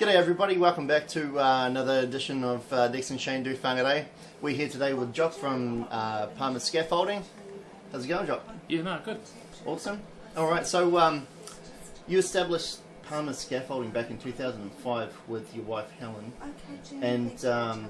G'day everybody, welcome back to another edition of Dex and Shane do whangarei. We're here today with Jock from Palmer Scaffolding. How's it going, Jock? Yeah, no, good. Awesome. Alright, so you established Palmer Scaffolding back in 2005 with your wife Helen. And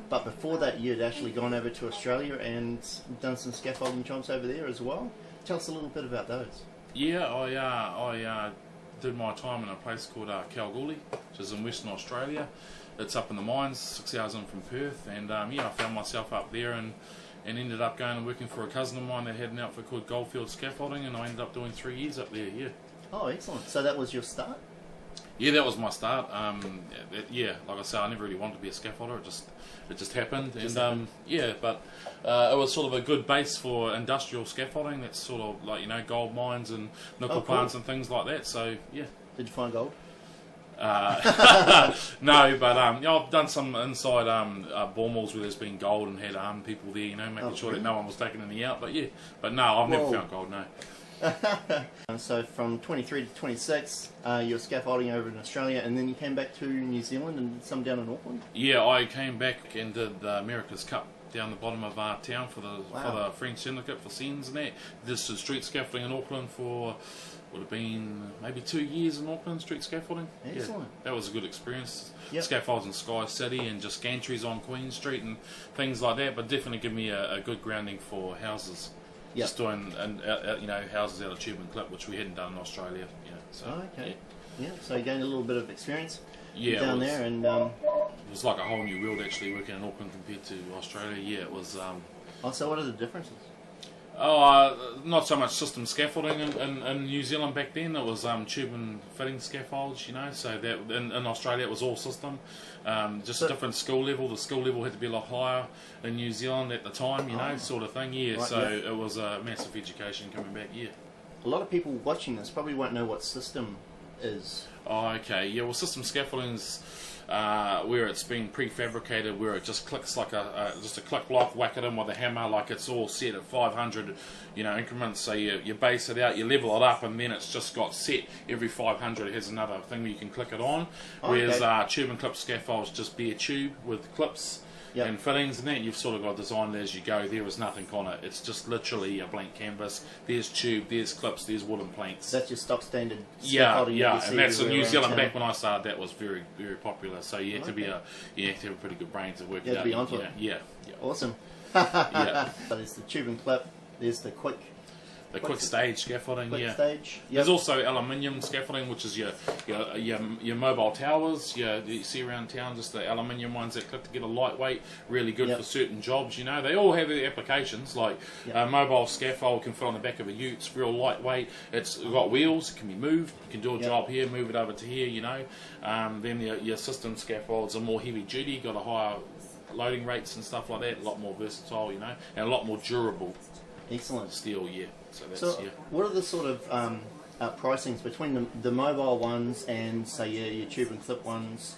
but before that you'd actually gone over to Australia and done some scaffolding jobs over there as well. Tell us a little bit about those. Yeah, I did my time in a place called Kalgoorlie, which is in Western Australia. It's up in the mines, 6 hours in from Perth, and yeah, I found myself up there and ended up going and working for a cousin of mine that had an outfit called Goldfield Scaffolding, and I ended up doing 3 years up there, yeah. Oh, excellent. So that was your start? Yeah, that was my start. Yeah, like I said, I never really wanted to be a scaffolder. It just happened, and yeah, but it was sort of a good base for industrial scaffolding. That's sort of like, you know, gold mines and nickel plants and things like that. So yeah. Did you find gold? No, but yeah, I've done some inside bore mills where there's been gold and had armed people there, you know, making sure that no one was taking any out. But yeah, but no, I've never found gold. No. So from 23 to 26, you were scaffolding over in Australia, and then you came back to New Zealand and did some down in Auckland? Yeah, I came back and did the America's Cup down the bottom of our town for the French syndicate for Sens and that. This is street scaffolding in Auckland for, would have been maybe 2 years in Auckland, street scaffolding. Excellent. Yeah, that was a good experience. Yep. Scaffolds in Sky City and just gantries on Queen Street and things like that, but definitely give me a good grounding for houses. Yep. Just doing, you know, houses out of tube and clip, which we hadn't done in Australia. You know, so, okay. Yeah, so you gained a little bit of experience down there, and it was like a whole new world actually working in Auckland compared to Australia. Yeah, it was. Oh, so what are the differences? Not so much system scaffolding in New Zealand back then. It was tube and fitting scaffolds, you know. So that in Australia it was all system. Just a different skill level. The skill level had to be a lot higher in New Zealand at the time, you know, sort of thing. Yeah. Right, so it was a massive education coming back. Yeah. A lot of people watching this probably won't know what system is. Oh, okay. Yeah. Well, system scaffolding's where it's been prefabricated, where it just clicks like just a click block, whack it in with a hammer, like it's all set at 500, you know, increments. So you base it out, you level it up, and then it's just got set every 500. It has another thing where you can click it on. Whereas tube and clip scaffolds just bare tube with clips. Yep. And fittings and that, you've sort of got designed as you go. There is nothing on it. It's just literally a blank canvas. There's tube, there's clips, there's wooden planks. That's your stock standard scaffolding. Yeah, and that's in New Zealand. Back when I started, that was very, very popular. So you have to be you have to have a pretty good brain to work it out. You have to be onto it. Yeah. Awesome. Yeah. So there's the tube and clip. There's the quick stage scaffolding, stage. Yep. There's also aluminium scaffolding, which is your mobile towers. You see around town, just the aluminium ones that click to get a lightweight, really good for certain jobs. You know, they all have their applications. Like a mobile scaffold can fit on the back of a ute. It's real lightweight. It's got wheels. It can be moved. You can do a job here, move it over to here. You know, then your system scaffolds are more heavy duty. Got a higher loading rates and stuff like that. A lot more versatile. You know, and a lot more durable. Excellent. Steel, yeah. So that's what are the sort of pricings between the mobile ones and say your tube and clip ones?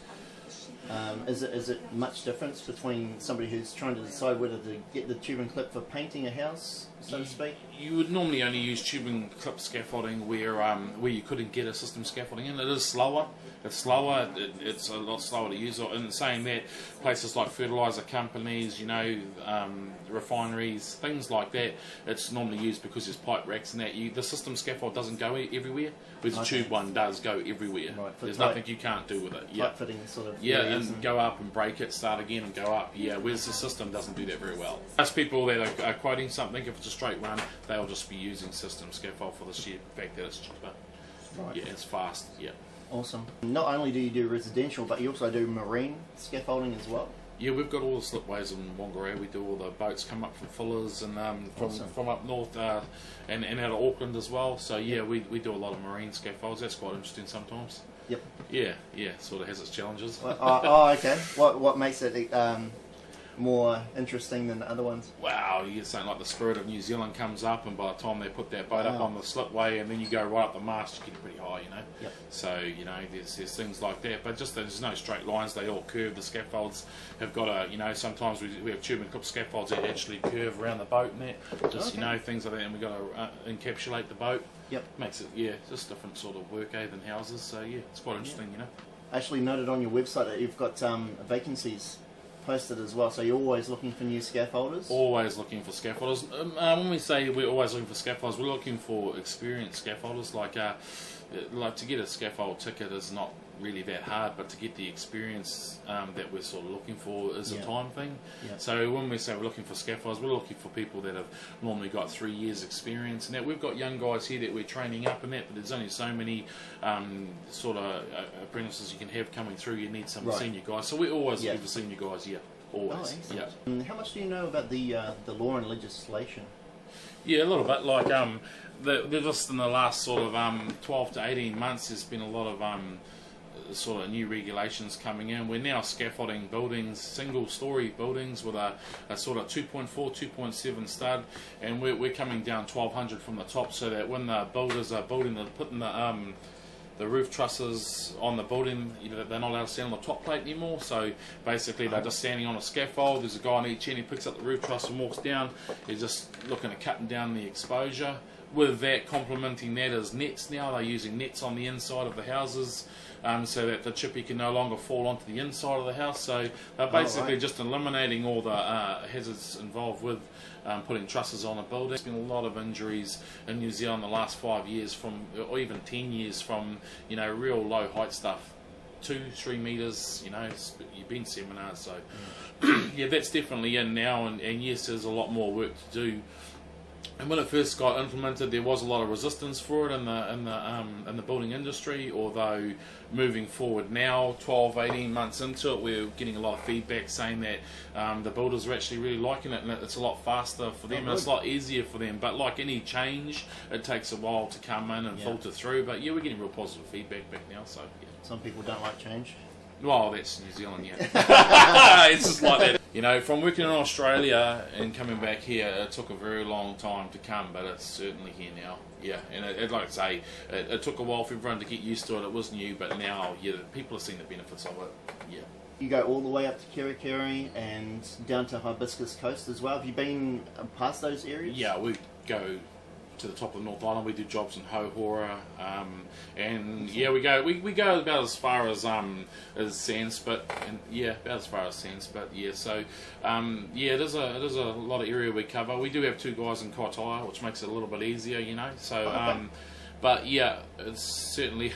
Is it much difference between somebody who's trying to decide whether to get the tube and clip for painting a house, so to speak? You would normally only use tube and clip scaffolding where you couldn't get a system scaffolding in. It is slower. It's slower. It's a lot slower to use. And saying that, places like fertiliser companies, you know, refineries, things like that, it's normally used because there's pipe racks and that. The system scaffold doesn't go everywhere, whereas the tube one does go everywhere. Right, there's nothing you can't do with it. Pipe fitting sort of. Yeah, and go up and break it, start again and go up. Yeah, whereas the system doesn't do that very well. Most people that are quoting something, if it's a straight run, they'll just be using system scaffold for the sheer fact that it's cheaper. Right. Yeah, it's fast. Yeah. Awesome. Not only do you do residential, but you also do marine scaffolding as well? Yeah, we've got all the slipways in whangarei. We do all the boats come up from Fullers and from up north and out of Auckland as well. So yeah, we do a lot of marine scaffolds. That's quite interesting sometimes. Yep. Yeah, sort of has its challenges. Okay. What makes it more interesting than the other ones? Wow, you get something like the Spirit of New Zealand comes up, and by the time they put that boat up on the slipway, and then you go right up the mast, you get pretty high, you know. Yep. So you know, there's things like that, but just there's no straight lines. They all curve. The scaffolds have got you know, sometimes we have tube and clip scaffolds that actually curve around the boat and that. Just you know, things like that, and we got to encapsulate the boat. Yep. Makes it just different sort of work than houses. So yeah, it's quite interesting, you know. I actually noted on your website that you've got vacancies posted as well, so you're always looking for new scaffolders? Always looking for scaffolders. When we say we're always looking for scaffolders, we're looking for experienced scaffolders. Like to get a scaffold ticket is not really that hard, but to get the experience that we're sort of looking for is a time thing. So when we say we're looking for scaffolders, we're looking for people that have normally got 3 years experience. Now we've got young guys here that we're training up and that, but there's only so many sort of apprentices you can have coming through. You need some senior guys, so we're always looking for senior guys. Always. And how much do you know about the law and legislation? Yeah, a little bit. Like just in the last sort of 12 to 18 months, there's been a lot of sort of new regulations coming in. We're now scaffolding buildings, single-story buildings with a sort of 2.4, 2.7 stud, and we're coming down 1,200 from the top, so that when the builders are building, they're putting the roof trusses on the building, they're not allowed to stand on the top plate anymore. So basically they're just standing on a scaffold. There's a guy on each end, he picks up the roof truss and walks down. He's just looking at cutting down the exposure. With that, complementing that is nets now. They're using nets on the inside of the houses, so that the chippy can no longer fall onto the inside of the house. So they're basically just eliminating all the hazards involved with putting trusses on a building. There's been a lot of injuries in New Zealand the last 5 years, or even 10 years, from real low height stuff, 2-3 meters. You've been seminars, so yeah, that's definitely in now. And yes, there's a lot more work to do. And when it first got implemented, there was a lot of resistance for it in the building industry. Although moving forward now, 12, 18 months into it, we're getting a lot of feedback saying that the builders are actually really liking it, and it's a lot faster for them, and it's a lot easier for them. But like any change, it takes a while to come in and filter through. But yeah, we're getting real positive feedback back now. So yeah. Some people don't like change. Well, that's New Zealand, It's just like that. From working in Australia and coming back here, it took a very long time to come, but it's certainly here now. Yeah, and like I say, it took a while for everyone to get used to it. It was new, but now, people are seeing the benefits of it. Yeah. You go all the way up to Kerikeri and down to Hibiscus Coast as well. Have you been past those areas? Yeah, we go to the top of the North Island. We do jobs in Hohora, and yeah, we go about as far as Sandspit, and about as far as Sandspit. Yeah, so it is a lot of area we cover. We do have 2 guys in Kaitaia, which makes it a little bit easier, So, but yeah, it's certainly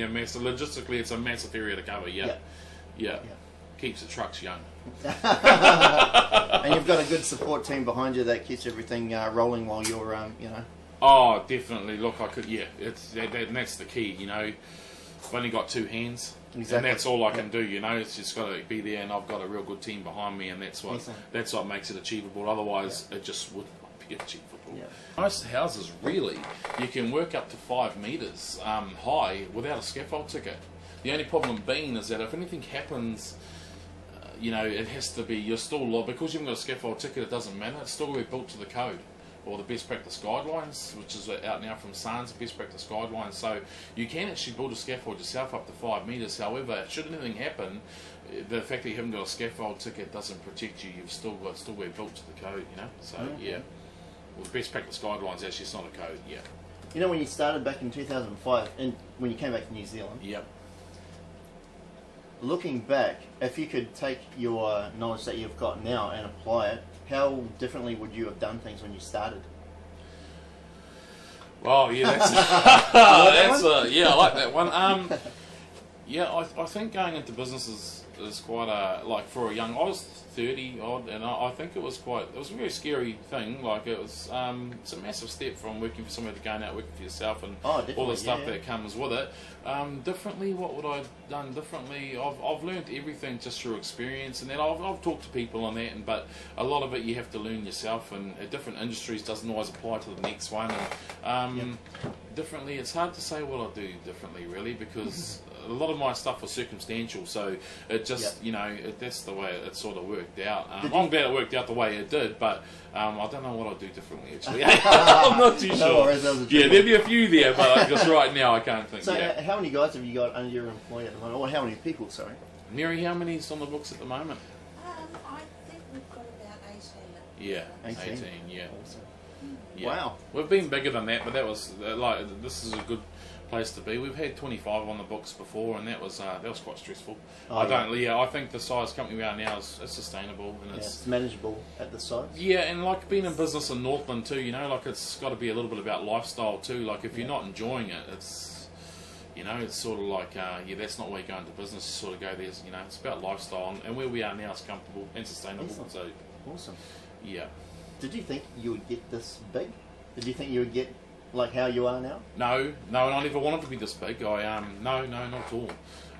a mess. Logistically, it's a massive area to cover. Yeah. Keeps the trucks young. And you've got a good support team behind you that keeps everything rolling while you're, Oh, definitely. Look, that's the key. I've only got 2 hands, and that's all I can do. It's just got to be there, and I've got a real good team behind me, and that's what makes it achievable. Otherwise, it just would not be achievable. Yeah. Most houses, really, you can work up to 5 meters high without a scaffold ticket. The only problem being is that if anything happens, it has to be, you're still, because you haven't got a scaffold ticket, it doesn't matter, it's still going to be built to the code, or the best practice guidelines, which is out now from SANS, best practice guidelines. So you can actually build a scaffold yourself up to 5 meters. However, should anything happen, the fact that you haven't got a scaffold ticket doesn't protect you. You've still got be built to the code, So well, the best practice guidelines, actually, it's not a code. When you started back in 2005, and when you came back to New Zealand. Looking back, if you could take your knowledge that you've got now and apply it, how differently would you have done things when you started? Well, yeah, that's I like that one. I think going into business is quite for a young. I was 30 odd, and I think it was a very scary thing. Like it was, it's a massive step from working for somebody to going out working for yourself and all the stuff that comes with it. Differently, what would I have done differently? I've learned everything just through experience, and then I've talked to people on that, but a lot of it you have to learn yourself, and different industries doesn't always apply to the next one. And differently, it's hard to say what I do differently, really, because a lot of my stuff was circumstantial, so it just that's the way it sort of worked out. I'm glad it worked out the way it did, but I don't know what I'd do differently, actually. I'm not too sure. There'd be a few there, but just right now I can't think. So how many guys have you got under your employ at the moment? Or how many people, sorry? Mary, how many's on the books at the moment? I think we've got about 18. Yeah, 18, yeah. Awesome. Yeah. Wow. We've been bigger than that, but that was like this is a good place to be. We've had 25 on the books before, and that was quite stressful. Oh, I think the size company we are now is sustainable, and it's manageable at the size. Yeah, and like being in business in Northland too, you know, like it's got to be a little bit about lifestyle too. Like if you're not enjoying it, it's, you know, it's sort of like that's not where you go into business. You sort of go there's, you know, it's about lifestyle, and where we are now is comfortable and sustainable. Excellent. So Awesome. yeah. Did you think you would get this big? Did you think you would get like how you are now? No, and I never wanted to be this big. No, not at all.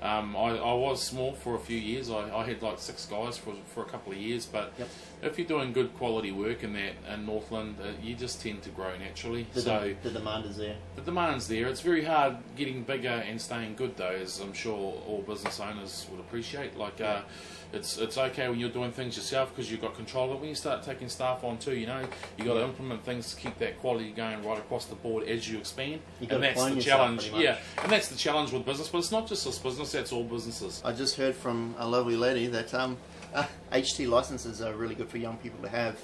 I was small for a few years. I had like 6 guys for a couple of years, but if you're doing good quality work in Northland, you just tend to grow naturally. The demand is there. The demand's there. It's very hard getting bigger and staying good though, as I'm sure all business owners would appreciate. Like it's okay when you're doing things yourself because you've got control, but when you start taking staff on too, you know, you got to implement things to keep that quality going right across the board as you expand. And that's the challenge. Yeah, and that's the challenge with business. But it's not just this business; that's all businesses. I just heard from a lovely lady that HT licenses are really good for young people to have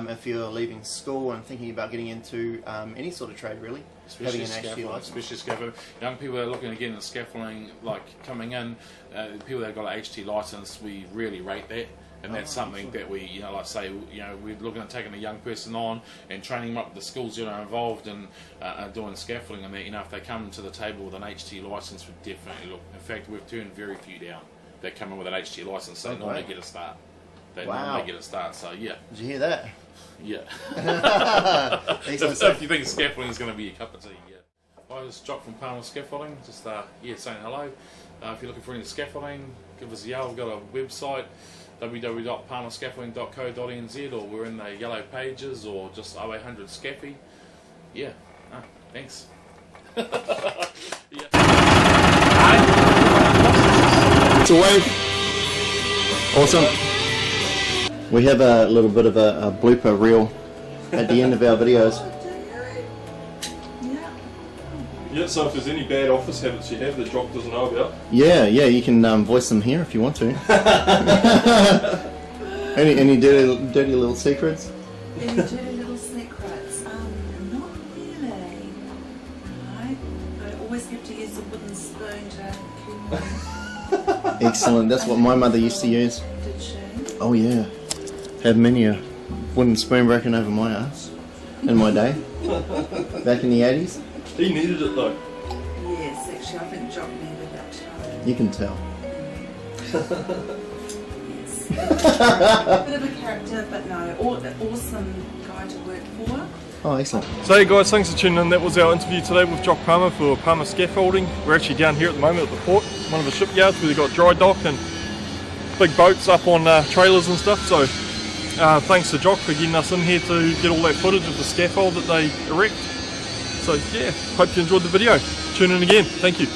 if you're leaving school and thinking about getting into any sort of trade, really. Especially scaffolding. Young people that are looking to get into scaffolding, like coming in, people that have got an HT license, we really rate that. And that's something that we, you know, like say, you know, we're looking at taking a young person on and training them up with the skills, you know, involved in doing scaffolding and that, you know, if they come to the table with an HT license, we definitely look. In fact, we've turned very few down that come in with an HT license, so they normally get a start. Normally get a start, so yeah. Did you hear that? Yeah. if you think scaffolding is going to be a cup of tea, yeah. Hi, this is Jock from Palmer Scaffolding, just saying hello. If you're looking for any scaffolding, give us a yell. We've got a website, www.palmerscaffolding.co.nz, or we're in the yellow pages, or just 0800 Scaffy. Yeah, thanks. It's a wave. Awesome. We have a little bit of a blooper reel at the end of our videos. Yeah, so if there's any bad office habits you have that Jock doesn't know about. Yeah, you can voice them here if you want to. any dirty little secrets? Any dirty little secrets? Not really. No. I always have to use a wooden spoon to keep my... Excellent, that's what my mother used to use. Did she? Oh yeah. Had many a wooden spoon broken over my ass in my day. Back in the 80s. He needed it though. Yes, actually I think Jock needed that too. You can tell. Yes. Bit of a character, but no, awesome guy to work for. Oh, excellent. So hey guys, thanks for tuning in. That was our interview today with Jock Palmer for Palmer Scaffolding. We're actually down here at the moment at the port, one of the shipyards where they've got dry dock and big boats up on trailers and stuff. So thanks to Jock for getting us in here to get all that footage of the scaffold that they erect. So yeah, hope you enjoyed the video. Tune in again. Thank you.